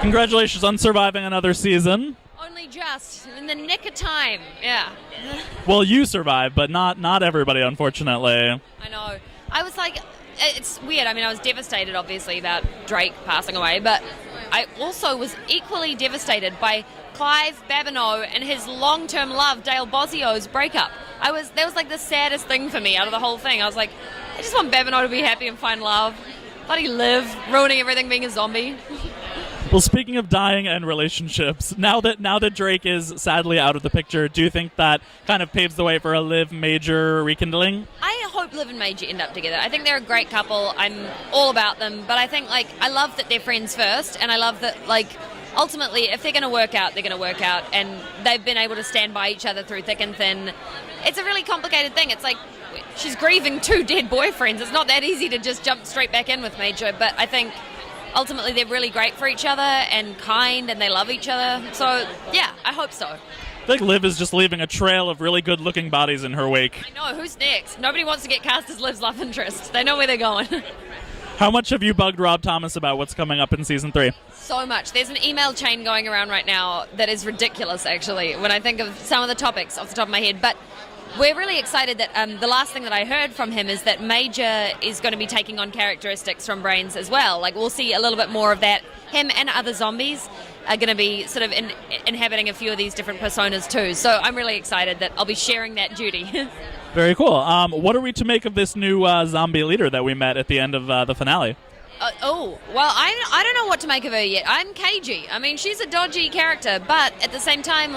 Congratulations on surviving another season. Only just in the nick of time. Yeah. Well, you survived, but not everybody, unfortunately. I know. I was like, it's weird. I mean, I was devastated, obviously, about Drake passing away, but I also was equally devastated by Clive Babineau and his long-term love, Dale Bozzio's breakup. That was like the saddest thing for me out of the whole thing. I was like, I just want Babineau to be happy and find love. Bloody live, ruining everything, being a zombie. Well, speaking of dying and relationships, now that Drake is sadly out of the picture, do you think that kind of paves the way for a Liv Major rekindling? I hope Liv and Major end up together. I think they're a great couple. I'm all about them, but I think I love that they're friends first, and I love that ultimately if they're going to work out, they're going to work out, and they've been able to stand by each other through thick and thin. It's a really complicated thing. It's like she's grieving 2 dead boyfriends. It's not that easy to just jump straight back in with Major, but I think ultimately they're really great for each other and kind, and they love each other. So, yeah, I hope so. I think Liv is just leaving a trail of really good-looking bodies in her wake. I know. Who's next? Nobody wants to get cast as Liv's love interest. They know where they're going. How much have you bugged Rob Thomas about what's coming up in Season 3? So much. There's an email chain going around right now that is ridiculous, actually, when I think of some of the topics off the top of my head. But we're really excited that the last thing that I heard from him is that Major is going to be taking on characteristics from Brains as well. Like, we'll see a little bit more of that. Him and other zombies are going to be sort of inhabiting a few of these different personas too. So I'm really excited that I'll be sharing that duty. Very cool. What are we to make of this new zombie leader that we met at the end of the finale? Well, I don't know what to make of her yet. I'm cagey. I mean, she's a dodgy character, but at the same time,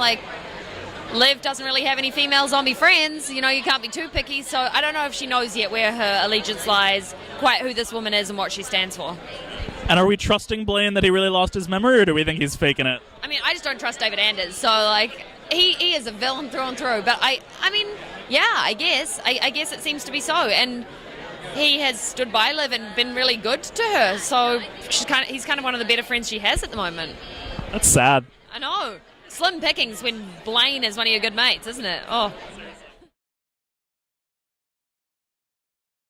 Liv doesn't really have any female zombie friends. You know, you can't be too picky, so I don't know if she knows yet where her allegiance lies, quite who this woman is and what she stands for. And are we trusting Blaine that he really lost his memory, or do we think he's faking it? I mean, I just don't trust David Anders, so, he is a villain through and through, but I mean, yeah, I guess it seems to be so, and he has stood by Liv and been really good to her, so he's kind of one of the better friends she has at the moment. That's sad. I know. Slim pickings when Blaine is one of your good mates, isn't it? Oh.